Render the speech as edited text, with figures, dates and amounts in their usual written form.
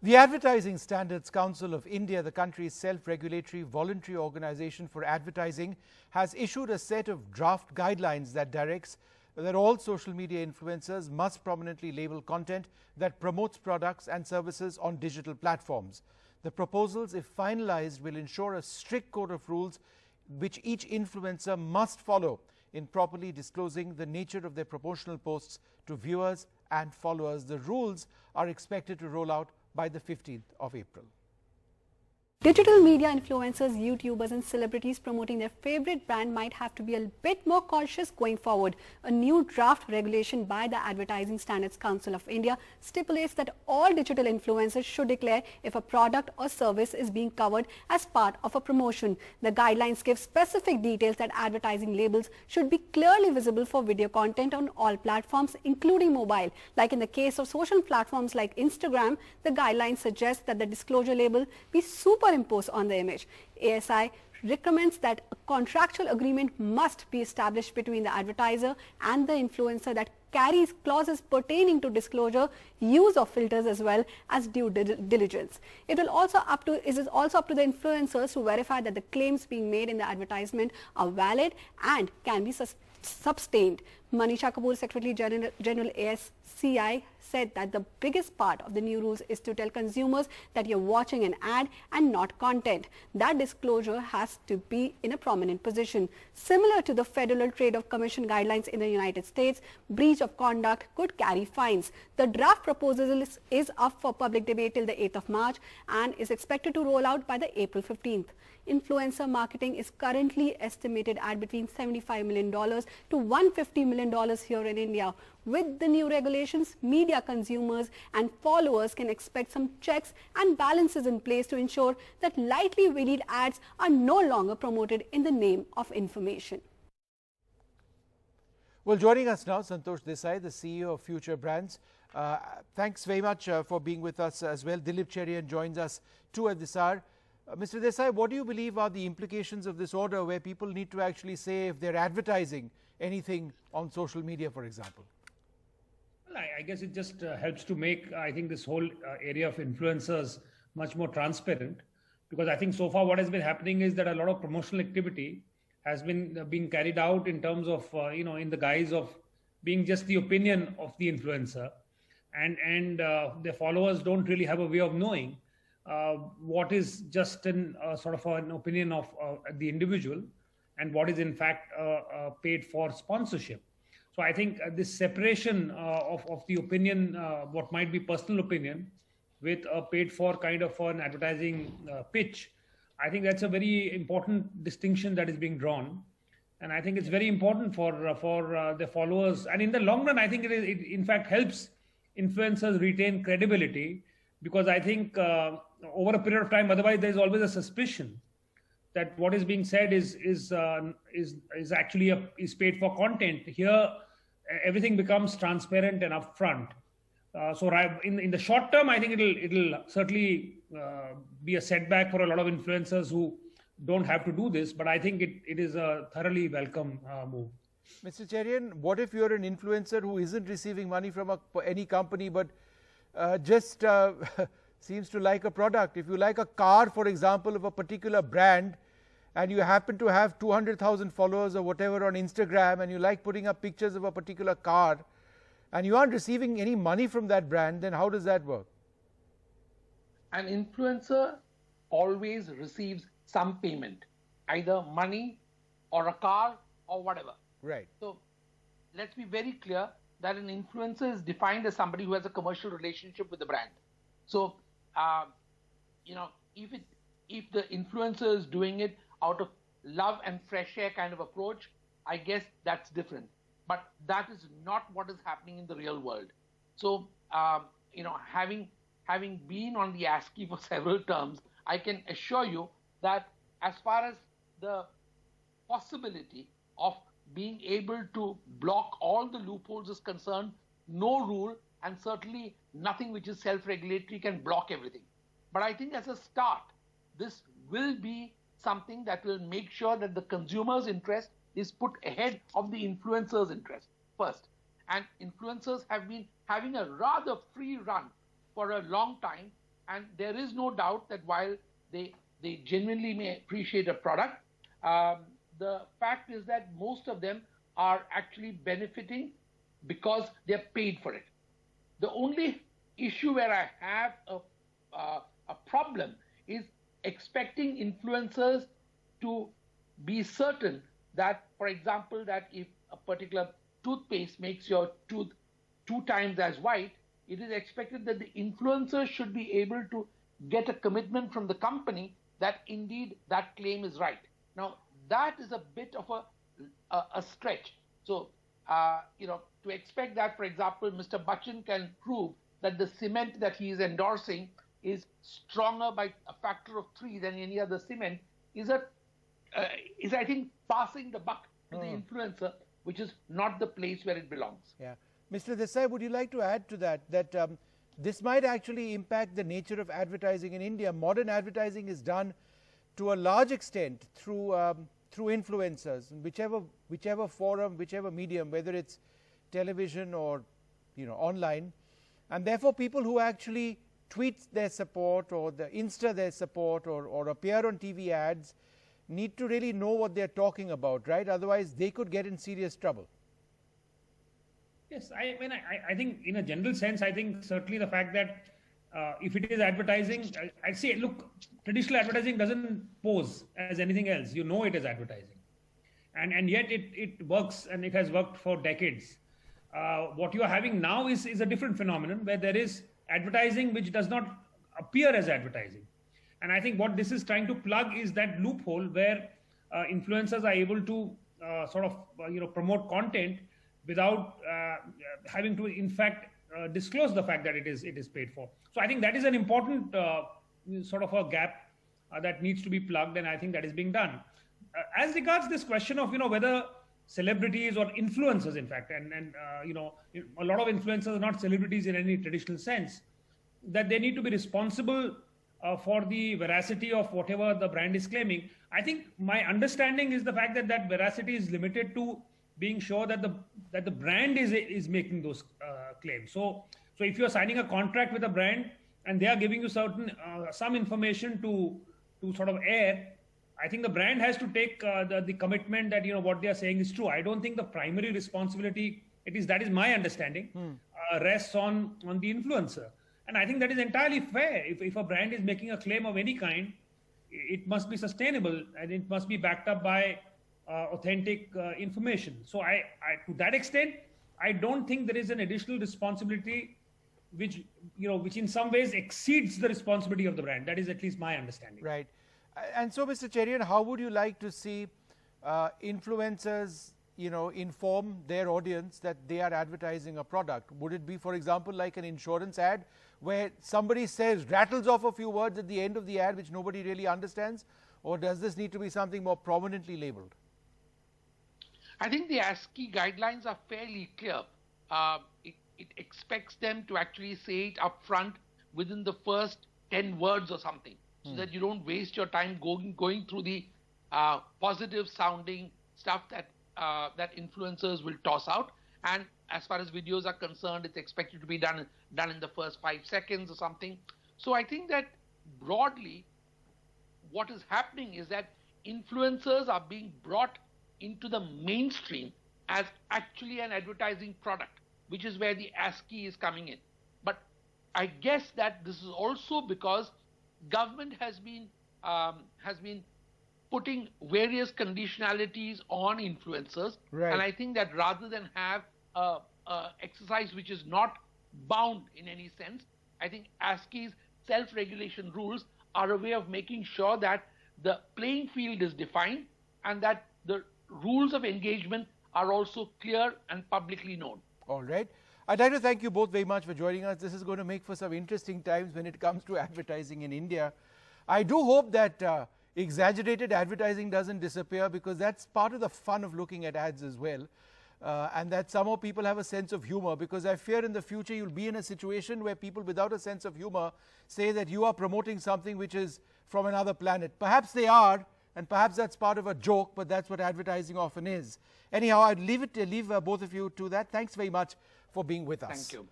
The Advertising Standards Council of India, the country's self-regulatory voluntary organization for advertising, has issued a set of draft guidelines that directs that all social media influencers must prominently label content that promotes products and services on digital platforms. The proposals, if finalized, will ensure a strict code of rules which each influencer must follow in properly disclosing the nature of their promotional posts to viewers and followers. The rules are expected to roll out by the 15th of April. Digital media influencers, YouTubers and celebrities promoting their favorite brand might have to be a bit more cautious going forward. A new draft regulation by the Advertising Standards Council of India stipulates that all digital influencers should declare if a product or service is being covered as part of a promotion. The guidelines give specific details that advertising labels should be clearly visible for video content on all platforms, including mobile. Like in the case of social platforms like Instagram, the guidelines suggest that the disclosure label be superimposed on the image. ASI recommends that a contractual agreement must be established between the advertiser and the influencer that carries clauses pertaining to disclosure, use of filters as well as due diligence. It is also up to the influencers to verify that the claims being made in the advertisement are valid and can be sustained. Manisha Kapoor, Secretary General ASCI, said that the biggest part of the new rules is to tell consumers that you're watching an ad and not content. That disclosure has to be in a prominent position. Similar to the Federal Trade Commission guidelines in the United States, breach of conduct could carry fines. The draft proposal is up for public debate till the 8th of March and is expected to roll out by the April 15th. Influencer marketing is currently estimated at between $75 million to $150 million here in India. With the new regulations, media consumers and followers can expect some checks and balances in place to ensure that lightly varied ads are no longer promoted in the name of information. Well, joining us now, Santosh Desai, the CEO of Future Brands. Thanks very much for being with us as well. Dilip Cherian joins us too at this hour. Mr. Desai, what do you believe are the implications of this order where people need to actually say if they're advertising anything on social media, for example? Well, I guess it just helps to make, I think, this whole area of influencers much more transparent, because I think so far what has been happening is that a lot of promotional activity has been being carried out in terms of, in the guise of being just the opinion of the influencer, and their followers don't really have a way of knowing what is just an sort of an opinion of the individual and what is in fact paid for sponsorship. So I think this separation of the opinion, what might be personal opinion, with a paid for kind of an advertising pitch, I think that's a very important distinction that is being drawn. And I think it's very important for the followers. And in the long run, I think it in fact helps influencers retain credibility, because I think over a period of time, otherwise there's always a suspicion that what is being said is actually is paid for content. Here, everything becomes transparent and upfront. So in the short term, I think it'll certainly be a setback for a lot of influencers who don't have to do this. But I think it is a thoroughly welcome move. Mr. Cherian, what if you're an influencer who isn't receiving money from any company, but just seems to like a product? If you like a car, for example, of a particular brand, and you happen to have 200,000 followers or whatever on Instagram, and you like putting up pictures of a particular car, and you aren't receiving any money from that brand, then how does that work? An influencer always receives some payment, either money or a car or whatever. Right. So let's be very clear that an influencer is defined as somebody who has a commercial relationship with the brand. So, if the influencer is doing it out of love and fresh air kind of approach, I guess that's different. But that is not what is happening in the real world. So, having been on the ASCI for several terms, I can assure you that as far as the possibility of being able to block all the loopholes is concerned, no rule and certainly nothing which is self-regulatory can block everything. But I think as a start, this will be something that will make sure that the consumer's interest is put ahead of the influencer's interest first. And influencers have been having a rather free run for a long time, And there is no doubt that while they genuinely may appreciate a product, the fact is that most of them are actually benefiting because they're paid for it. The only issue where I have a problem is expecting influencers to be certain that, for example, that if a particular toothpaste makes your tooth 2 times as white, it is expected that the influencer should be able to get a commitment from the company that indeed that claim is right. Now, that is a bit of a stretch. So, to expect that, for example, Mr. Bachchan can prove that the cement that he is endorsing is stronger by a factor of 3 than any other cement is I think, passing the buck to the influencer, which is not the place where it belongs. Yeah. Mr. Desai, would you like to add to that, this might actually impact the nature of advertising in India? Modern advertising is done to a large extent through influencers, whichever forum, whichever medium, whether it's television or online, and therefore people who actually tweet their support or the Insta their support or appear on TV ads need to really know what they're talking about, right? Otherwise, they could get in serious trouble. Yes, I think in a general sense, I think certainly the fact that if it is advertising, I say, look, traditional advertising doesn't pose as anything else. You know it is advertising. And yet it works, and it has worked for decades. What you are having now is a different phenomenon where there is advertising which does not appear as advertising. And I think what this is trying to plug is that loophole where influencers are able to promote content without having to, in fact, disclose the fact that it is paid for. So I think that is an important sort of a gap that needs to be plugged, and I think that is being done. As regards this question of whether celebrities or influencers, in fact, and a lot of influencers are not celebrities in any traditional sense, that they need to be responsible for the veracity of whatever the brand is claiming. I think my understanding is the fact that veracity is limited to being sure that the brand is making those claims. So if you are signing a contract with a brand and they are giving you some information to sort of air, I think the brand has to take the commitment that what they are saying is true. I don't think the primary responsibility, that is my understanding, rests on the influencer. And I think that is entirely fair. If a brand is making a claim of any kind, it must be sustainable and it must be backed up by authentic information. So I to that extent, I don't think there is an additional responsibility which in some ways exceeds the responsibility of the brand. That is at least my understanding. Right. And so, Mr. Cherian, how would you like to see influencers, inform their audience that they are advertising a product? Would it be, for example, like an insurance ad where somebody rattles off a few words at the end of the ad which nobody really understands? Or does this need to be something more prominently labeled? I think the ASCI guidelines are fairly clear. It expects them to actually say it up front within the first 10 words or something, so that you don't waste your time going through the positive sounding stuff that influencers will toss out. And as far as videos are concerned, it's expected to be done in the first 5 seconds or something. So I think that broadly, what is happening is that influencers are being brought into the mainstream as actually an advertising product, which is where the ASCI is coming in. But I guess that this is also because government has been putting various conditionalities on influencers, right. And I think that rather than have a exercise which is not bound in any sense, I think ASCI's self-regulation rules are a way of making sure that the playing field is defined and that the rules of engagement are also clear and publicly known. All right. I'd like to thank you both very much for joining us. This is going to make for some interesting times when it comes to advertising in India. I do hope that exaggerated advertising doesn't disappear, because that's part of the fun of looking at ads as well. And that somehow people have a sense of humor, because I fear in the future you'll be in a situation where people without a sense of humor say that you are promoting something which is from another planet. Perhaps they are, and perhaps that's part of a joke, but that's what advertising often is. Anyhow, I'd leave both of you to that. Thanks very much for being with us. Thank you.